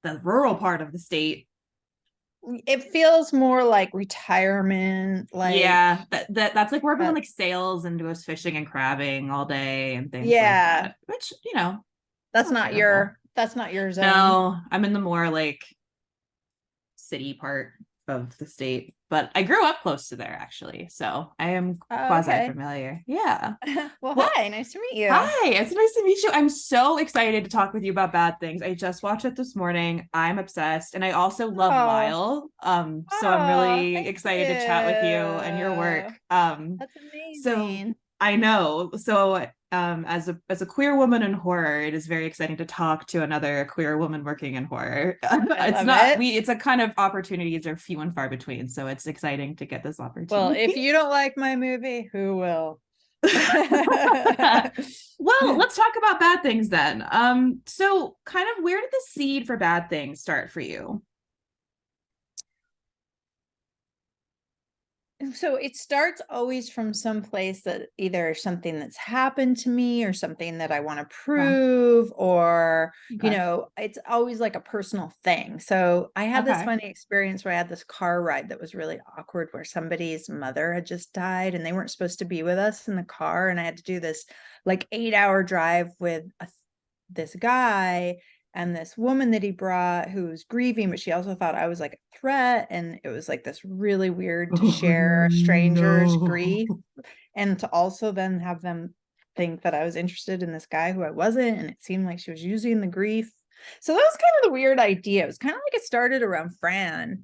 the rural part of the state. It feels more like retirement, like Yeah, that's like where everyone uh, like sails and goes fishing and crabbing all day and things like yeah, that, which, it's not terrible. that's not your zone. No, I'm in the more like city part of the state, but I grew up close to there actually, so I am Oh, quasi okay. familiar. Yeah. Well, Well, hi, nice to meet you. hi, it's nice to meet you. I'm so excited to talk with you about Bad Things. I just watched it this morning. I'm obsessed, and I also love Oh, Lyle. So I'm oh, really thank excited to chat with you and your work. you. That's So amazing. I know. So as a queer woman in horror, it is very exciting to talk to another queer woman working in horror. I It's love not it. we. It's a kind of opportunities are few and far between. So it's exciting to get this Well, opportunity. if you don't like my movie, who will? Well, let's talk about Bad Things then. So kind of where did the seed for Bad Things start for you? So it starts always from some place that either something that's happened to me or something that I want to Okay. prove, or, Okay. it's always like a personal thing. So I had this Okay. funny experience where I had this car ride that was really awkward, where somebody's mother had just died and they weren't supposed to be with us in the car. And I had to do this like 8-hour drive with this guy and this woman that he brought who was grieving, but she also thought I was like a threat. And it was like this really weird to Oh share a stranger's no. grief and to also then have them think that I was interested in this guy who I wasn't. And it seemed like she was using the grief. So that was kind of the weird idea. It was kind of like it started around Fran.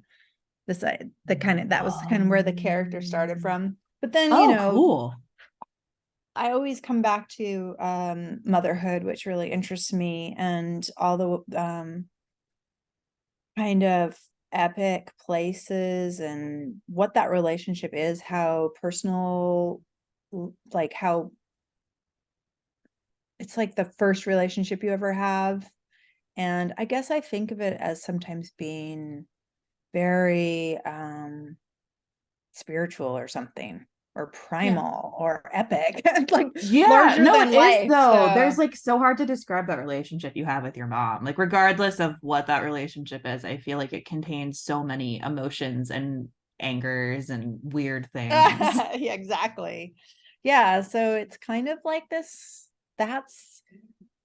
That was kind of where the character started from. But then, Oh, cool. I always come back to motherhood, which really interests me, and all the kind of epic places and what that relationship is, how personal, like how it's like the first relationship you ever have. And I guess I think of it as sometimes being very spiritual or something, or Yeah. primal or epic, like Yeah, larger no, it than is life. though. So There's like so hard to describe that relationship you have with your mom. Like, regardless of what that relationship is, I feel like it contains so many emotions and angers and weird things. yeah, exactly. Yeah, so it's kind of like this, that's,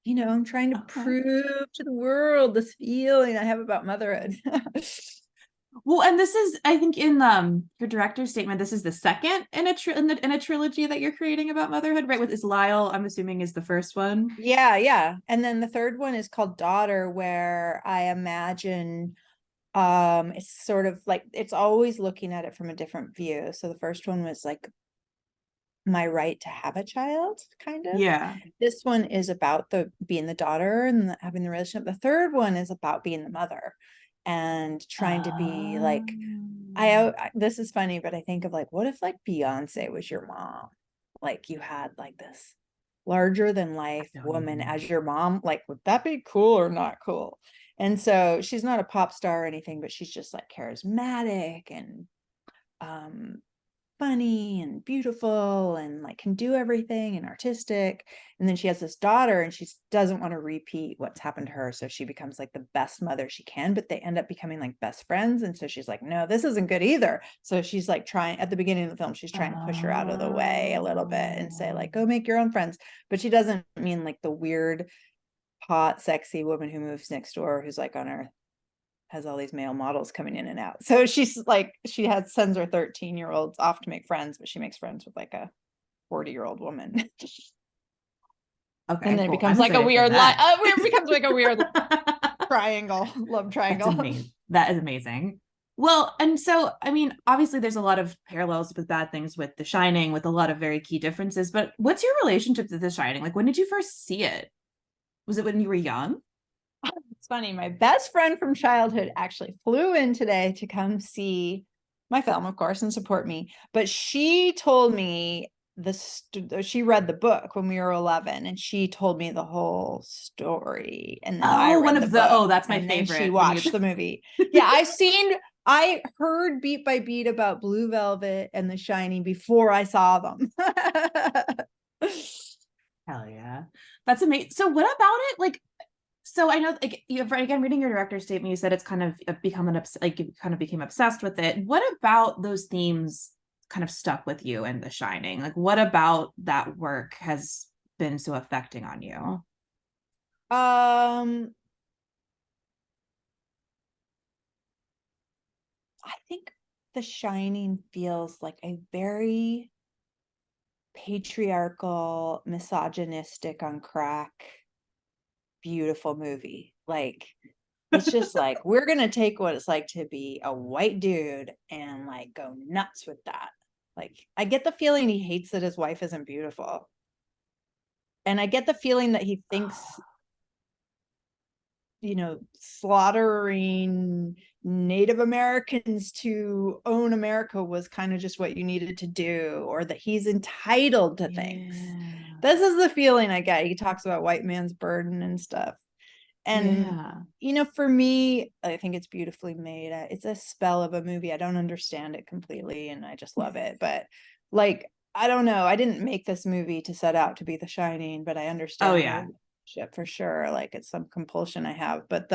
I'm trying to Okay. prove to the world this feeling I have about motherhood. Well, and this is, I think, in your director's statement, this is the second in a trilogy that you're creating about motherhood, right? With is Lyle, I'm assuming, is the first one. Yeah, yeah. And then the third one is called Daughter, where I imagine it's sort of like it's always looking at it from a different view. So the first one was like my right to have a child, kind of. Yeah. This one is about the being the daughter and having the relationship. The third one is about being the mother and trying to be like, this is funny, but I think of like, what if like Beyonce was your mom? Like you had like this larger than I life don't woman even. as your mom. Like, would that be cool or not cool? And so she's not a pop star or anything, but she's just like charismatic and um funny and beautiful and like can do everything and artistic. And then she has this daughter and she doesn't want to repeat what's happened to her, so she becomes like the best mother she can, but they end up becoming like best friends. And so she's like, no, this isn't good either. So she's like trying, at the beginning of the film, she's trying to push her out of the way a little bit and say like, go make your own friends. But she doesn't mean like the weird hot sexy woman who moves next door who's like on her, has all these male models coming in and out. So she's like, she has sends her 13-year-olds off to make friends, but she makes friends with like a 40-year-old woman. And Okay, then it cool. becomes I'm like a excited for weird that. it becomes like a weird triangle, love That's triangle. amazing. That is amazing. Well, and so, I mean, obviously there's a lot of parallels with Bad Things with The Shining, with a lot of very key differences, but what's your relationship to The Shining? Like, when did you first see it? Was it when you were young? It's funny. My best friend from childhood actually flew in today to come see my film, of course, and support me. But she told me she read the book when we were 11 and she told me the whole story. And then I Oh, one read the of the, book oh, that's my and then she favorite. When you, watched the movie. Yeah, I heard beat by beat about Blue Velvet and The Shining before I saw them. hell yeah. That's amazing. So, what about it? Like, So I know, like, you again, reading your director's statement, you said it's kind of become like you kind of became obsessed with it. What about those themes kind of stuck with you in The Shining? Like, what about that work has been so affecting on you? Um, I think The Shining feels like a very patriarchal, misogynistic on crack, beautiful movie. Like, it's just like, we're gonna take what it's like to be a white dude and like go nuts with that. Like, I get the feeling he hates that his wife isn't beautiful. And I get the feeling that he thinks, slaughtering Native Americans to own America was kind of just what you needed to do, or that he's entitled to things. Yeah. This is the feeling I get. He talks about white man's burden and stuff. And, Yeah. for me, I think it's beautifully made. It's a spell of a movie. I don't understand it completely, and I just love it. But, like, I don't know. I didn't make this movie to set out to be The Shining, but I Oh understand the yeah. relationship for sure. Like, it's some compulsion I have. But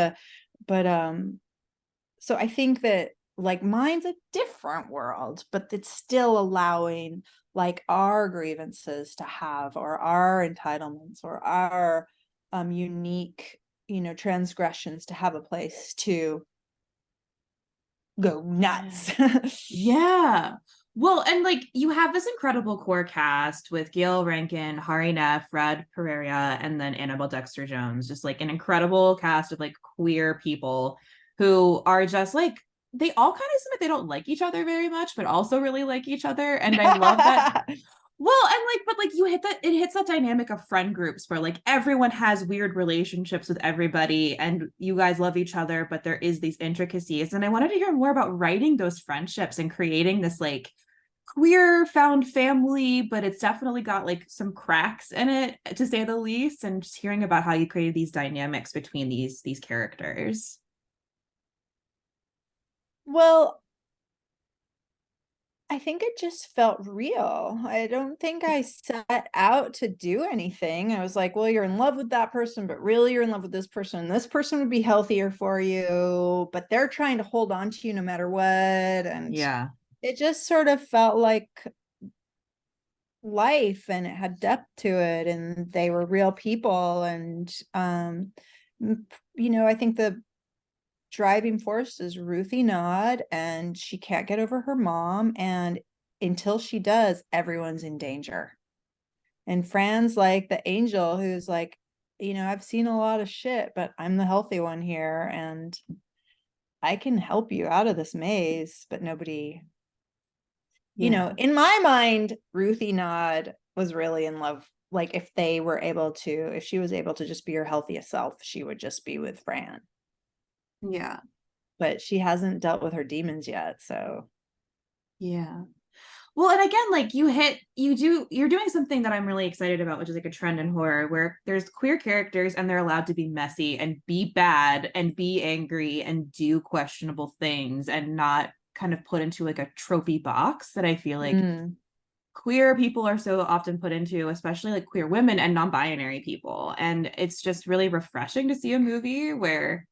so I think that, like, mine's a different world, but it's still allowing, like, our grievances to have, or our entitlements, or our unique, transgressions to have a place to go Yeah. nuts. Yeah. Well, and like you have this incredible core cast with Gail Rankin, Hari Neff, Red Pereira, and then Annabelle Dexter Jones. Just like an incredible cast of like queer people who are just like they all kind of seem like they don't like each other very much, but also really like each other. And I love that. Well, and like, but like you hit that, it hits that dynamic of friend groups where like everyone has weird relationships with everybody and you guys love each other, but there is these intricacies. And I wanted to hear more about writing those friendships and creating this like queer found family, but it's definitely got like some cracks in it, to say the least. And just hearing about how you created these dynamics between these characters. Well, I think it just felt real. I don't think I set out to do anything. I was like, well, you're in love with that person, but really you're in love with this person. This person would be healthier for you, but they're trying to hold on to you no matter what. And Yeah. it just sort of felt like life, and it had depth to it, and they were real people. And I think the driving force is Ruthie Nod, and she can't get over her mom, and until she does, everyone's in danger. And Fran's like the angel who's like, I've seen a lot of shit, but I'm the healthy one here, and I can help you out of this maze. But nobody, Yeah. in my mind, Ruthie Nod was really in love. Like, if she was able to just be her healthiest self, she would just be with Fran. Yeah. But she hasn't dealt with her demons yet, so. Yeah. Well, and again, like you're doing something that I'm really excited about, which is like a trend in horror where there's queer characters and they're allowed to be messy and be bad and be angry and do questionable things and not kind of put into like a trophy box that I feel like Mm. queer people are so often put into, especially like queer women and non-binary people. And it's just really refreshing to see a movie where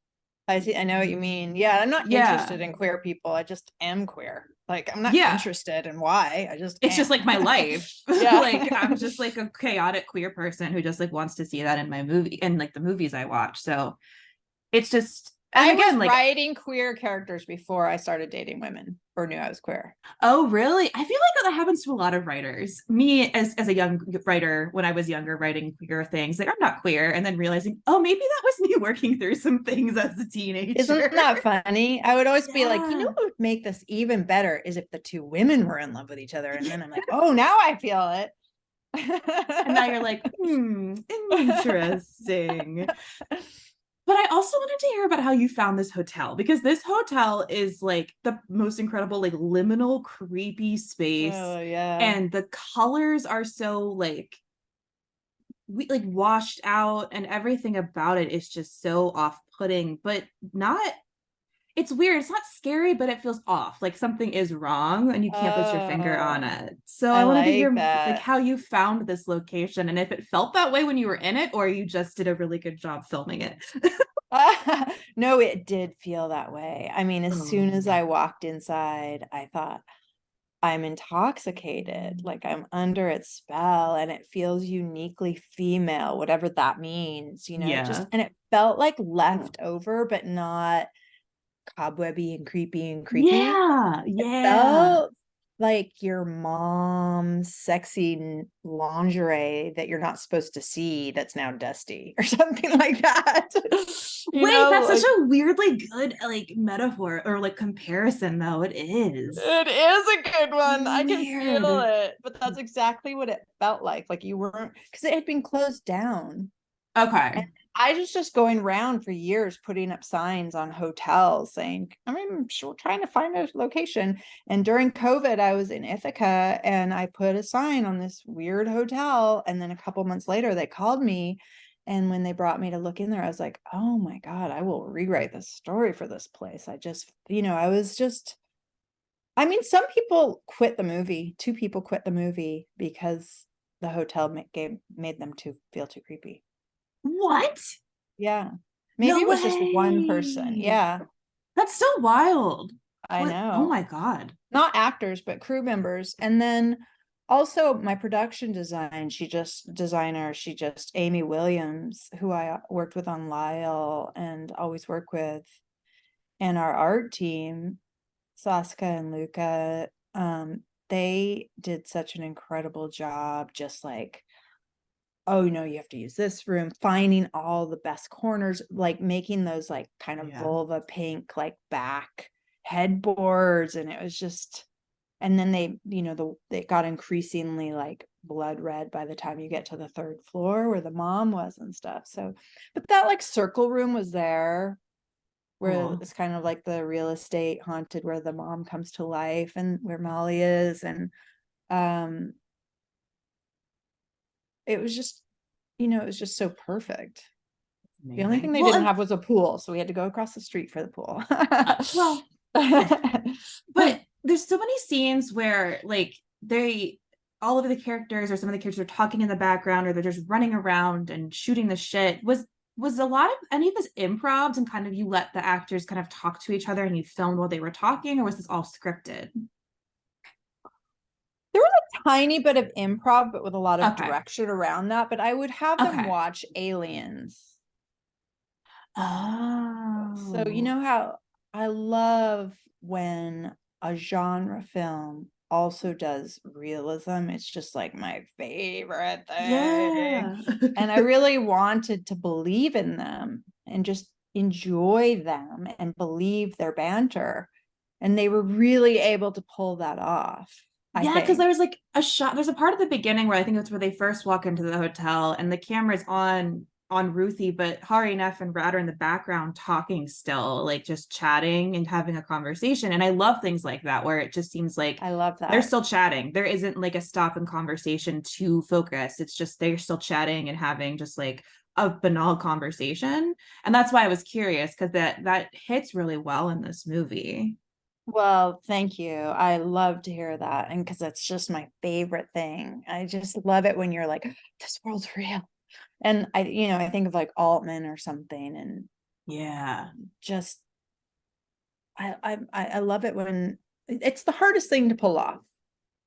I see. I know what you mean. Yeah, I'm not yeah, interested in queer people. I just am queer. Like, I'm not yeah, interested in why. I just it's just am. like my life. Yeah. Like I'm just like a chaotic queer person who just like wants to see that in my movie and like the movies I watch. So it's just and I was again, like, writing queer characters before I started dating women or knew I was queer. oh really? I feel like that happens to a lot of writers. Me as a young writer, when I was younger, writing queer things, like I'm not queer, and then realizing, oh, maybe that was me working through some things as a Isn't teenager. that funny? I would always be like, Yeah. what would make this even better is if the two women were in love with each other. And then I'm like, oh, now I feel And now you're it. like, interesting. But I also wanted to hear about how you found this hotel because this hotel is like the most incredible, like liminal, creepy space. Oh, yeah. And the colors are so like washed out, and everything about it is just so off-putting, but not it's weird. It's not scary, but it feels off. Like something is wrong and you can't put your finger on Oh, it. So I I wanted to like hear like that. how you found this location and if it felt that way when you were in it or you just did a really good job filming it. No, it did feel that way. I mean, as soon as Oh, I walked inside, I thought, I'm intoxicated, like I'm under its spell, and it feels uniquely female, whatever that means, it just, yeah. and it felt like left over, but not cobwebby and creepy and creepy. Yeah. It Yeah. felt like your mom's sexy lingerie that you're not supposed to see that's now dusty or something like that. Wait, that's such Like a weirdly good like metaphor or like comparison though. It is. it is a good one. I can feel Weird. it, but that's exactly what it felt like. Like you weren't, because it had been closed down. And Okay. I was just going around for years putting up signs on hotels saying, I mean, sure, trying to find a location. And during COVID, I was in Ithaca and I put a sign on this weird hotel. And then a couple months later, they called me. And when they brought me to look in there, I was like, oh my God, I will rewrite the story for this place. I just, I was just, I mean, some people quit the movie. Two people quit the movie because the hotel made them feel too creepy. What? Yeah. Maybe No it was just one person. way. Yeah, That's still wild. I What? Oh know. my God. Not actors, but crew members. And then also my production she just Amy Williams, who I worked with on Lyle and always work with, and our art team, Saska and Luca, they did such an incredible job, just like, oh no, you have to use this room, finding all the best corners, like making those like kind of Yeah. vulva pink like back headboards. And it was just, and then it got increasingly like blood red by the time you get to the third floor where the mom was and stuff. So, but that like circle room was there, where Cool. it's kind of like the real estate haunted, where the mom comes to life and where Molly is. And um it was just, it was just so perfect. The only Amazing. thing they Well, didn't and have was a pool, so we had to go across the street for the pool. well, eh, but there's so many scenes where like they all of the characters or some of the characters are talking in the background or they're just running around and shooting the shit. Was a lot of any of this improv and kind of you let the actors kind of talk to each other and you filmed while they were talking, or was this all scripted? There was a tiny bit of improv, but with a lot of Okay. direction around that. But I would have them Okay. watch Aliens. So you Oh. know how I love when a genre film also does realism. It's just like my favorite thing. Yeah. And I really wanted to believe in them and just enjoy them and believe their banter. And they were really able to pull that off, I Yeah, because think. there was like a shot. There's a part of the beginning where I think it's where they first walk into the hotel and the camera's on Ruthie, but Hari, Neff, and Brad are in the background talking still, like just chatting and having a conversation. And I love things like that where it just seems like I love they're that. still chatting. There isn't like a stop in conversation to focus. It's just they're still chatting and having just like a banal conversation. And that's why I was curious because that hits really well in this movie. Well, thank you. I love to hear that. And because that's just my favorite thing. I just love it when you're like, this world's real. And I think of like Altman or something, and Yeah. just I love it when it's the hardest thing to pull off.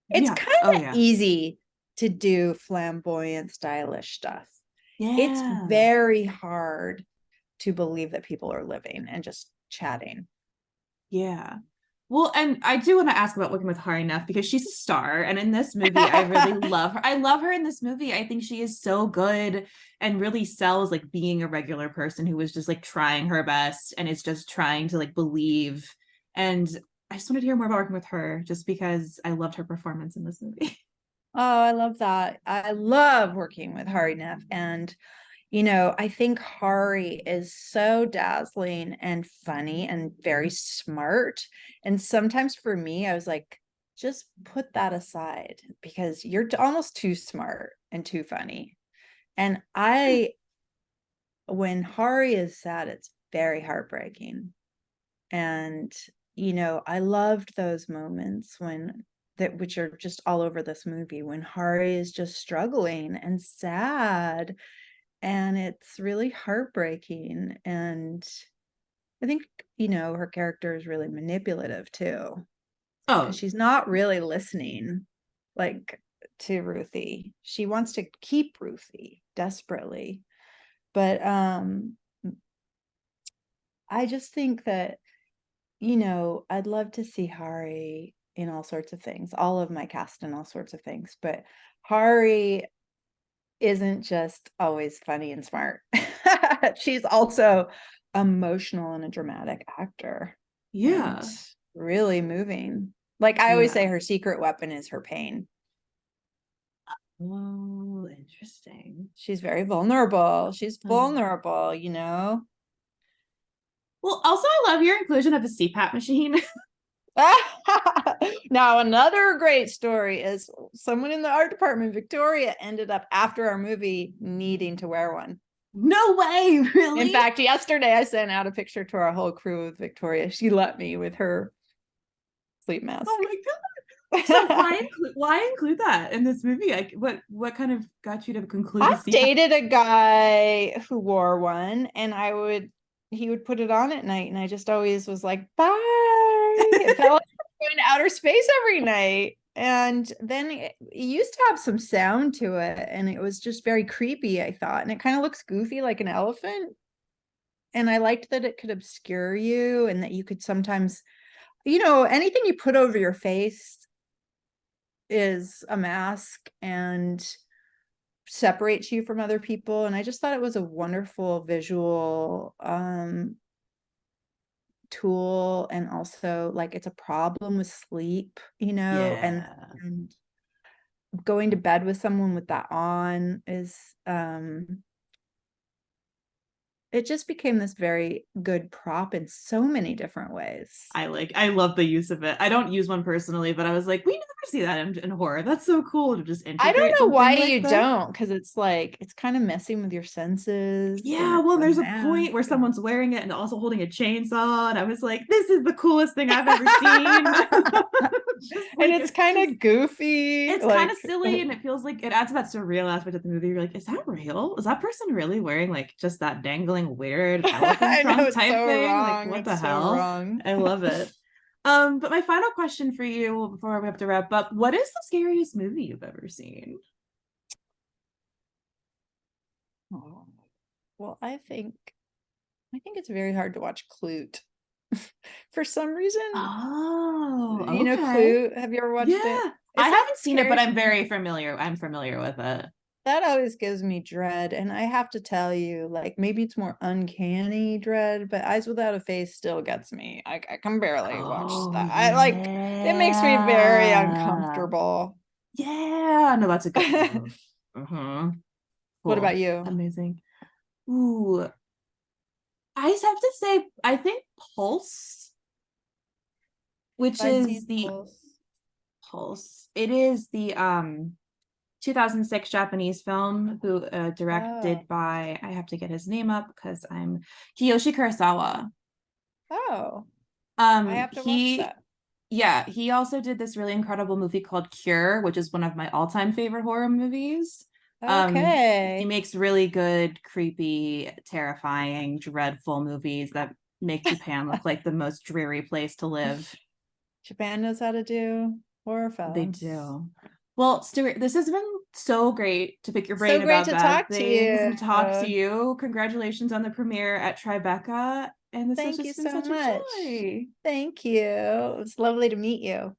It's Yeah. kind Oh of yeah. easy to do flamboyant, stylish stuff. It's Yeah. very hard to believe that people are living and just chatting. Yeah. Well, and I do want to ask about working with Hari Neff because she's a star. And in this movie, I really love her. I love her in this movie. I think she is so good and really sells like being a regular person who was just like trying her best and is just trying to like believe. And I just wanted to hear more about working with her just because I loved her performance in this movie. Oh, I love that. I love working with Hari Neff. And, I think Hari is so dazzling and funny and very smart. And sometimes for me, I was like, just put that aside because you're almost too smart and too funny. And when Hari is sad, it's very heartbreaking. And, I loved those moments which are just all over this movie, when Hari is just struggling and sad, and it's really heartbreaking. And I think, her character is really manipulative too, because Oh, she's not really listening, like, to Ruthie. She wants to keep Ruthie desperately. But I just think that, I'd love to see Hari in all sorts of things, all of my cast in all sorts of things. But Hari isn't just always funny and smart. She's also emotional and a dramatic actor, and yeah. really moving. Like I always say, Yeah. her secret weapon is her pain. Oh, interesting. She's very vulnerable. She's Um, vulnerable. well, also, I love your inclusion of the CPAP machine. Now, another great story is someone in the art department, Victoria, ended up after our movie needing to wear one. No way, In really? fact, yesterday I sent out a picture to our whole crew with Victoria. She let me with her sleep Oh mask. my God. So why include that in this movie? Like, what kind of got you to conclude the I CPAP? dated a guy who wore one, and he would put it on at night, and I just always was like, bye. It felt like going to outer space every night. And then it used to have some sound to it, and it was just very creepy, I thought. And it kind of looks goofy like an elephant. And I liked that it could obscure you, and that you could sometimes, anything you put over your face is a mask and separates you from other people. And I just thought it was a wonderful visual tool. And also, like, it's a problem with sleep, Yeah. and going to bed with someone with that on is it just became this very good prop in so many different ways. I love the use of it. I don't use one personally, but I was like, we never see that in horror. That's so cool to just I don't integrate know why something like you that. don't, because it's like it's kind of messing with your senses, and Yeah, it's well, a there's a point mask. where And someone's wearing it and also holding a chainsaw, and I was like, this is the coolest thing I've ever seen. Just and like it's kind of goofy, it's kind of like silly, and it feels like it adds to that surreal aspect of the movie. You're like, is that real? Is that person really wearing like just that dangling weird elephant I know trunk it's type so thing? Like, wrong. what the It's so hell? wrong. I love it. But my final question for you before we have to wrap up, what is the scariest movie you've ever seen? Oh, well, I think it's very hard to watch Clute. For some reason, Oh, okay. Clute. Have you ever watched it? Yeah. I It's not haven't seen it, but scary I'm to me. very familiar. I'm familiar with it. That always gives me dread. And I have to tell you, like, maybe it's more uncanny dread, but Eyes Without a Face still gets me. I can barely watch Oh, that. It makes me very yeah. uncomfortable. Yeah. No, that's a good move. Uh-huh. What about Cool. you? Amazing. Ooh, I just have to say, I think Pulse, which I've seen is the both. Pulse. It is the 2006 Japanese film who Oh, directed by, I have to get his name up because I'm Kiyoshi Kurosawa. oh, I Um have to watch he that. yeah, he also did this really incredible movie called Cure, which is one of my all-time favorite horror movies. He Okay. makes really good, creepy, terrifying, dreadful movies that make Japan look like the most dreary place to live. Japan knows how to do horror They films. do. Well, Stuart, this has been so great to pick your brain So great about to bad talk to things and you. to talk to you. Congratulations on the premiere at Tribeca. And this has Thank you just been so such a much. joy. Thank you. It was lovely to meet you.